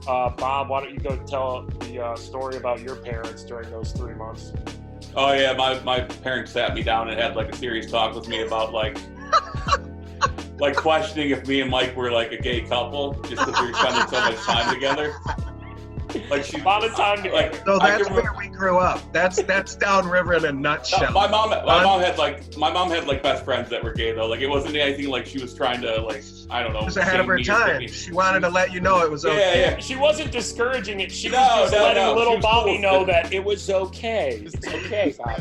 Bob, why don't you go tell the story about your parents during those 3 months? Oh yeah, my parents sat me down and had like a serious talk with me about like questioning if me and Mike were like a gay couple just because we were spending so much time together. Like she's A lot of time together. Like, so that's where we grew up. That's downriver in a nutshell. My mom had like best friends that were gay though. Like it wasn't anything like she was trying to like, I don't know. She was ahead of her time. She wanted to let you know it was okay. Yeah. She wasn't discouraging it. She was just letting little Bobby know that it was okay. It's okay, Bob.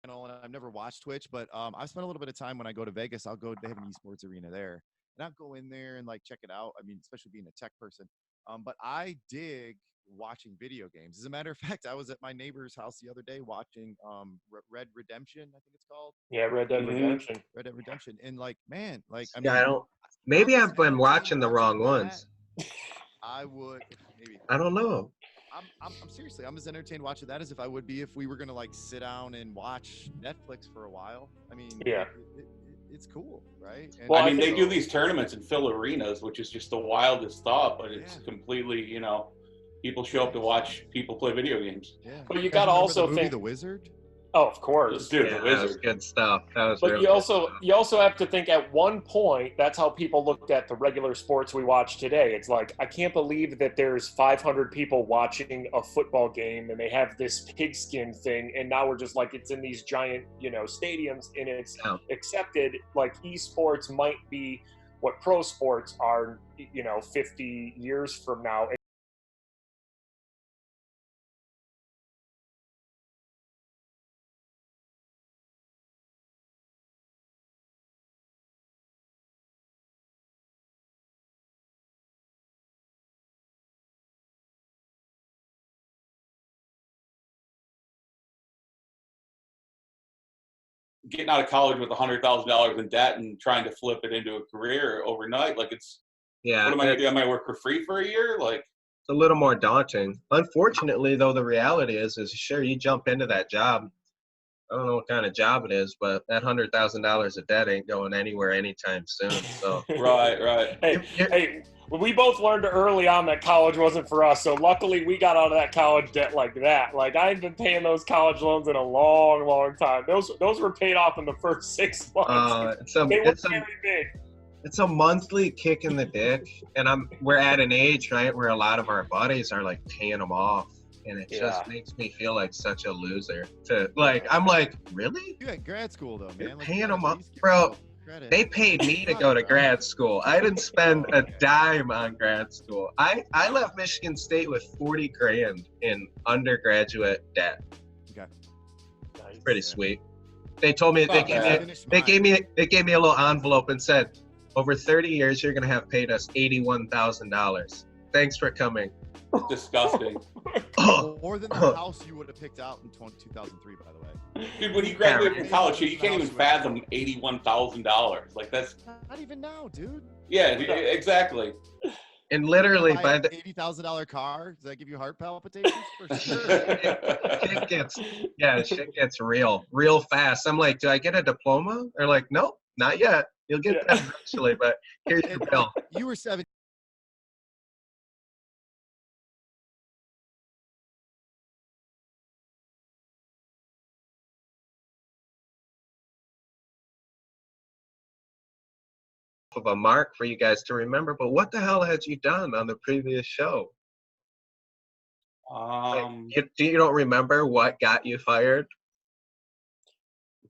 And I've never watched Twitch, but I've spent a little bit of time when I go to Vegas. I'll go. They have an esports arena there, and I'll go in there and like check it out. I mean, especially being a tech person. But I dig watching video games. As a matter of fact, I was at my neighbor's house the other day watching Red Redemption, I think it's called. Yeah, Red Dead Redemption. Red Dead Redemption, and like, man, like I mean, Yeah, I don't. Maybe I've been watching the wrong ones. I would maybe. I don't know. I'm seriously, I'm as entertained watching that as if I would be if we were gonna like sit down and watch Netflix for a while. I mean, yeah, it's cool, right? And well, I mean, they do these tournaments and fill arenas, which is just the wildest thought, but it's completely, you know, people show up to watch people play video games. Yeah, but you gotta also think The Wizard. Oh, of course, dude, yeah, the Wizard. That was good stuff. But you also have to think at one point that's how people looked at the regular sports we watch today. It's like, I can't believe that there's 500 people watching a football game and they have this pigskin thing, and now we're just like, it's in these giant, you know, stadiums, and it's accepted. Like esports might be what pro sports are, you know, 50 years from now. Getting out of college with $100,000 in debt and trying to flip it into a career overnight, like it's what am I gonna do? Am I work for free for a year? Like it's a little more daunting. Unfortunately, though, the reality is sure you jump into that job. I don't know what kind of job it is, but that $100,000 of debt ain't going anywhere anytime soon. So right. Hey, we both learned early on that college wasn't for us. So luckily, we got out of that college debt like that. Like I've been paying those college loans in a long, long time. Those were paid off in the first 6 months. They weren't very big. It's a monthly kick in the dick, and we're at an age, right, where a lot of our buddies are like paying them off. And it just makes me feel like such a loser. I'm like, really? You at grad school though, man. You're paying them up, bro. They paid me to go to grad school. I didn't spend a dime on grad school. I left Michigan State with 40 grand in undergraduate debt. Okay. Nice. Pretty sweet. They told me they gave me a little envelope and said, over 30 years you're gonna have paid us $81,000. Thanks for coming. Disgusting. More than the house you would have picked out in 2003, by the way. Dude, when you graduate from college, you can't even fathom $81,000. Like, that's not even now, dude. Yeah, exactly. And literally by the $80,000 car, does that give you heart palpitations? For sure. Shit gets real fast. I'm like, do I get a diploma? They're like, nope, not yet. You'll get that eventually, but here's your bill. You were 17. Of a mark for you guys to remember, but what the hell had you done on the previous show? You don't remember what got you fired?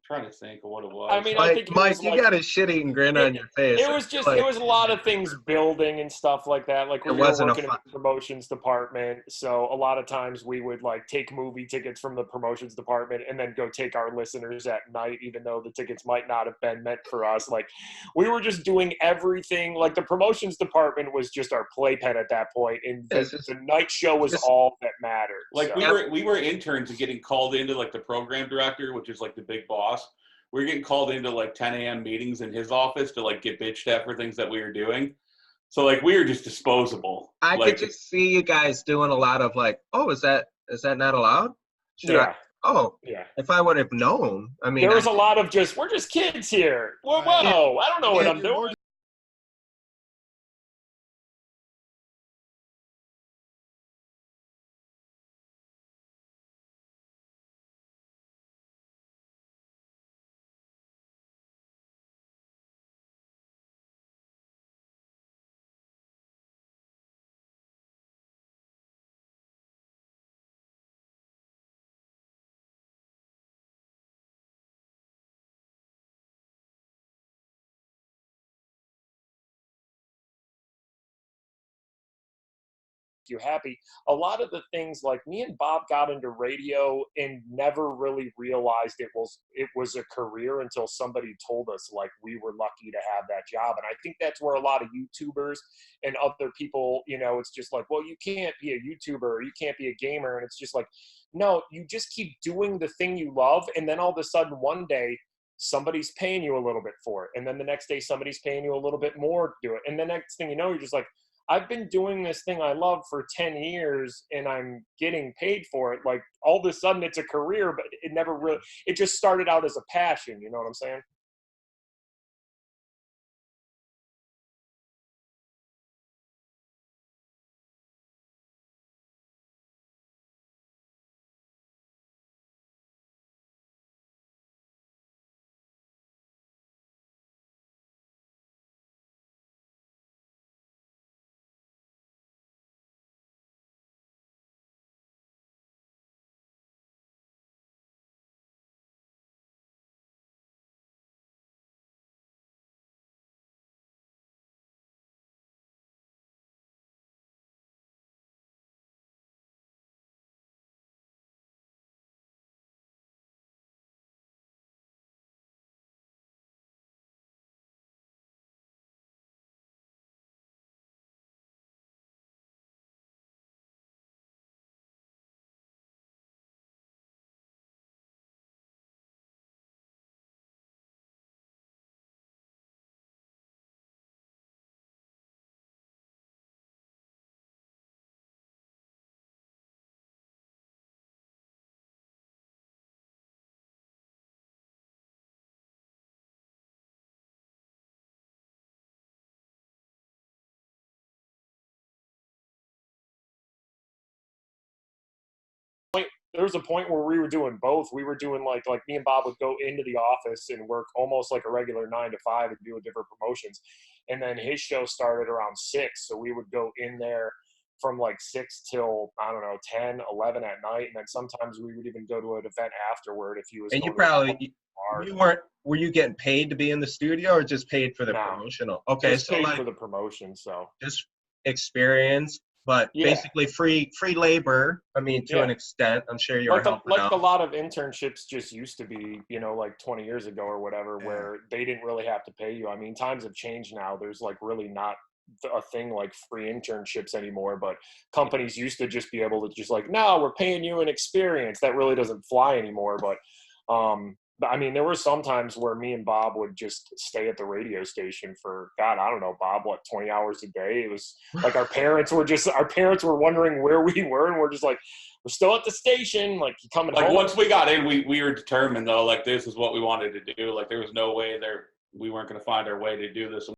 Trying to think of what it was. I mean, Mike, you got a shit-eating grin on your face. It was just, it was a lot of things building and stuff like that. Like we were working in the promotions department, so a lot of times we would like take movie tickets from the promotions department and then go take our listeners at night, even though the tickets might not have been meant for us. Like we were just doing everything. Like the promotions department was just our playpen at that point, and the night show was all that mattered. Like we were interns and getting called into like the program director, which is like the big boss. We were getting called into like 10 a.m. meetings in his office to like get bitched at for things that we were doing. So like we were just disposable. I could just see you guys doing a lot of like, oh, is that not allowed? If I would have known. I mean, there was a lot of we're just kids here. Whoa, I don't know what I'm doing. You happy. A lot of the things, like me and Bob got into radio and never really realized it was a career until somebody told us like we were lucky to have that job. And I think that's where a lot of YouTubers and other people, it's just like, well, you can't be a YouTuber or you can't be a gamer. And it's just like, no, you just keep doing the thing you love, and then all of a sudden one day somebody's paying you a little bit for it, and then the next day somebody's paying you a little bit more to do it, and the next thing you know, you're just like, I've been doing this thing I love for 10 years and I'm getting paid for it. Like all of a sudden it's a career, but it never really, it just started out as a passion. You know what I'm saying? There was a point where we were doing both. We were doing like me and Bob would go into the office and work almost like a regular 9 to 5 and do different promotions. And then his show started around 6. So we would go in there from like 6 till, I don't know, 10, 11 at night. And then sometimes we would even go to an event afterward if he was And going you probably, to a bar. you weren't, were you getting paid to be in the studio or just paid for the No, promotional? Okay, just so paid like for the promotion. So just experience, but yeah, basically free labor. I mean, to an yeah. extent, I'm sure you were helping Like out. a lot of internships just used to be, you know, like 20 years ago or whatever, Yeah. where they didn't really have to pay you. I mean, times have changed now. There's like really not a thing like free internships anymore, but companies used to just be able to just like, no, we're paying you an experience. That really doesn't fly anymore. But I mean, there were some times where me and Bob would just stay at the radio station for, God, I don't know, Bob, what, 20 hours a day? It was like our parents were wondering where we were, and we're just like, we're still at the station, like you coming Like home? once we got in, we were determined though, like this is what we wanted to do. Like there was no way we weren't going to find our way to do this.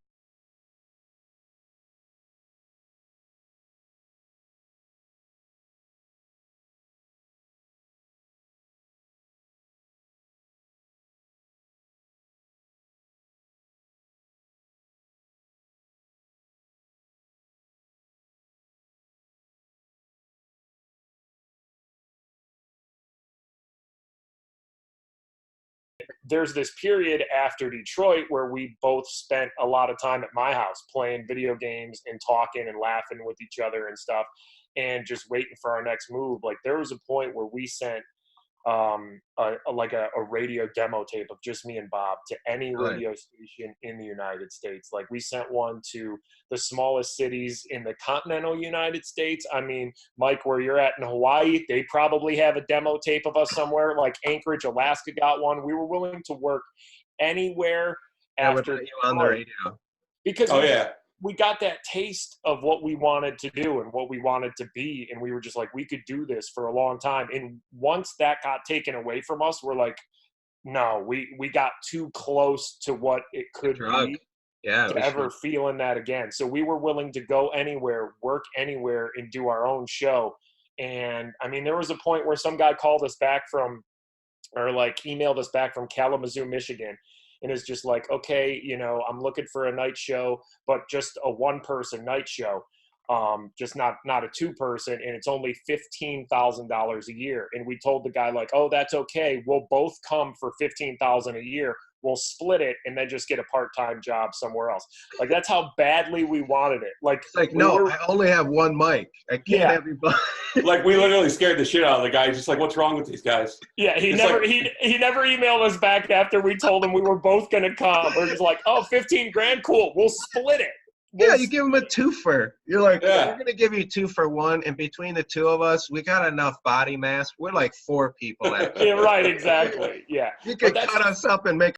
There's this period after Detroit where we both spent a lot of time at my house playing video games and talking and laughing with each other and stuff, and just waiting for our next move. Like there was a point where we sent a radio demo tape of just me and Bob to any Really? radio station in the United States. Like we sent one to the smallest cities in the continental United States. I mean, Mike, where you're at in Hawaii, they probably have a demo tape of us somewhere. Like Anchorage, Alaska got one. We were willing to work anywhere That would after let you on the radio. because Oh yeah. we got that taste of what we wanted to do and what we wanted to be, and we were just like, we could do this for a long time. And once that got taken away from us, we're like, no, we got too close to what it could be Yeah, to ever feeling that again. So we were willing to go anywhere, work anywhere, and do our own show. And I mean, there was a point where some guy called us back from, or like emailed us back from Kalamazoo, Michigan, and is just like, okay, you know, I'm looking for a night show, but just a one-person night show, just not a two-person, and it's only $15,000 a year. And we told the guy like, oh, that's okay. We'll both come for $15,000 a year. We'll split it and then just get a part-time job somewhere else. Like that's how badly we wanted it. Like it's like, no, I only have one mic. I can't have you both. Like we literally scared the shit out of the guy. Just like, what's wrong with these guys? Yeah, he It's never like- he never emailed us back after we told him we were both gonna come. We're just like, oh, 15 grand, cool. We'll split it. Yeah, you give him a twofer. You're like, Yeah. we're gonna give you 2 for 1, and between the two of us, we got enough body mass. We're like 4 people. Yeah, right, exactly. Yeah. You could that's- cut us up and make